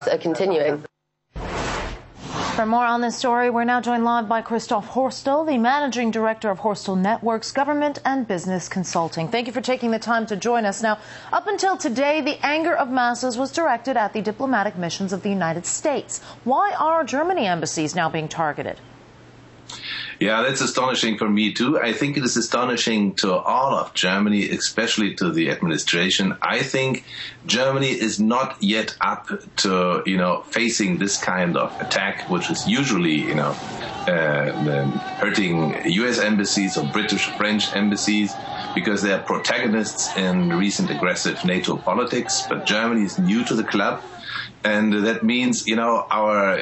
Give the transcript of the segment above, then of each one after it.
are continuing. For more on this story, we're now joined live by Christoph Hörstel, the Managing Director of Hörstel Networks, Government and Business Consulting. Thank you for taking the time to join us. Now, up until today, the anger of masses was directed at the diplomatic missions of the United States. Why are Germany embassies now being targeted? Yeah, that's astonishing for me too. I think it is astonishing to all of Germany, especially to the administration. I think Germany is not yet up to, facing this kind of attack, which is usually, hurting U.S. embassies or British, French embassies, because they are protagonists in recent aggressive NATO politics. But Germany is new to the club. And that means, our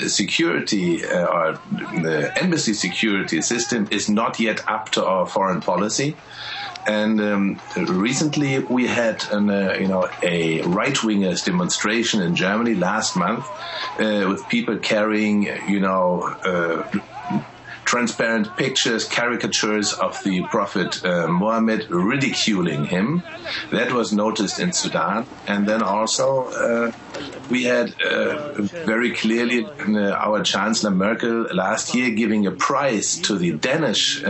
security, our the embassy security system is not yet up to our foreign policy. And recently we had a right-wingers demonstration in Germany last month with people carrying, transparent pictures, caricatures of the Prophet Muhammad, ridiculing him. That was noticed in Sudan. And then also we had very clearly our Chancellor Merkel last year giving a prize to the Danish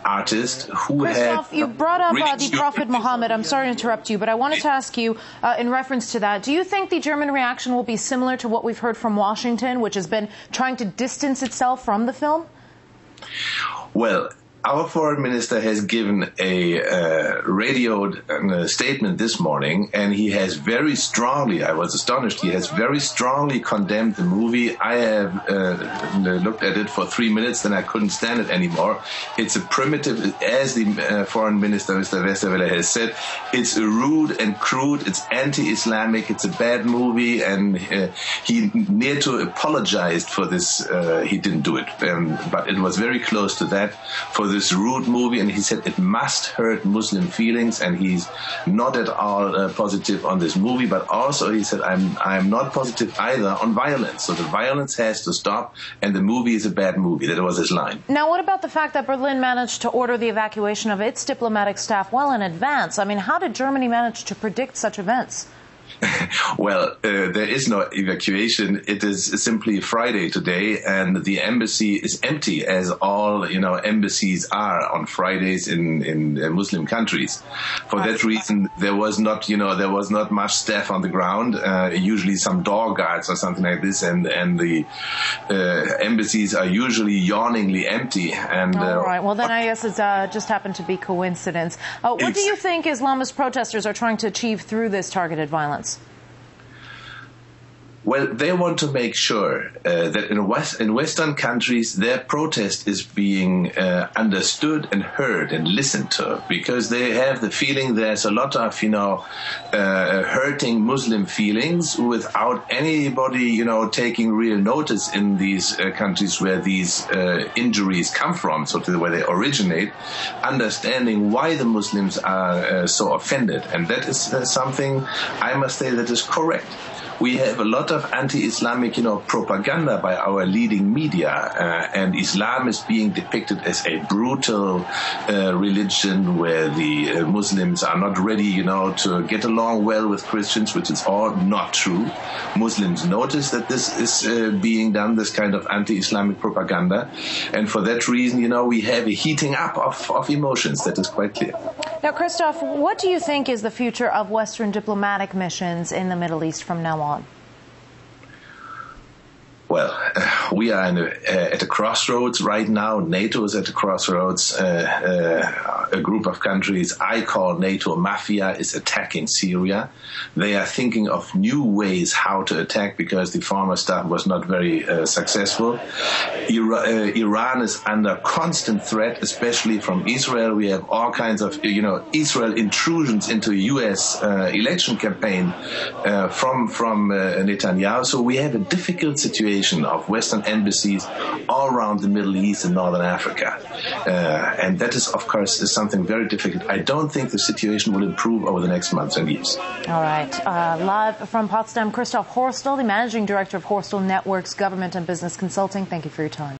artist who Christoph, you brought up the Prophet Muhammad. I'm sorry to interrupt you, but I wanted to ask you in reference to that, do you think the German reaction will be similar to what we've heard from Washington, which has been trying to distance itself from the film? Well, our foreign minister has given a radioed statement this morning, and he has very strongly, I was astonished, he has very strongly condemned the movie. I have looked at it for 3 minutes, then I couldn't stand it anymore. It's a primitive, as the foreign minister, Mr. Westerwelle, has said, it's rude and crude, it's anti-Islamic, it's a bad movie, and he near to apologized for this. He didn't do it, but it was very close to that, for this rude movie, and he said it must hurt Muslim feelings, and he's not at all positive on this movie, but also he said I'm not positive either on violence, so the violence has to stop, and the movie is a bad movie. That was his line. Now, what about the fact that Berlin managed to order the evacuation of its diplomatic staff well in advance? I mean, how did Germany manage to predict such events? Well, there is no evacuation. It is simply Friday today, and the embassy is empty, as all embassies are on Fridays in Muslim countries. For that reason, there was not much staff on the ground. Usually, some door guards or something like this, and the embassies are usually yawningly empty. And all right. Well, then I guess it's just happened to be coincidence. What do you think Islamist protesters are trying to achieve through this targeted violence? Well, they want to make sure that in Western countries their protest is being understood and heard and listened to, because they have the feeling there's a lot of hurting Muslim feelings without anybody taking real notice in these countries where these injuries come from, so where they originate, understanding why the Muslims are so offended, and that is something I must say that is correct. We have a lot of anti-Islamic, propaganda by our leading media, and Islam is being depicted as a brutal religion where the Muslims are not ready, to get along well with Christians, which is all not true. Muslims notice that this is being done, this kind of anti-Islamic propaganda, and for that reason, we have a heating up of emotions. That is quite clear. Now, Christoph, what do you think is the future of Western diplomatic missions in the Middle East from now on? Well, we are at a crossroads right now. NATO is at a crossroads. A group of countries I call NATO mafia is attacking Syria. They are thinking of new ways how to attack because the former stuff was not very successful. Iran is under constant threat, especially from Israel. We have all kinds of, Israel intrusions into U.S. Election campaign from Netanyahu. So we have a difficult situation of Western embassies all around the Middle East and Northern Africa. And that is, of course, something very difficult. I don't think the situation will improve over the next months and years. All right. Live from Potsdam, Christoph Hörstel, the Managing Director of Hörstel Networks, Government and Business Consulting. Thank you for your time.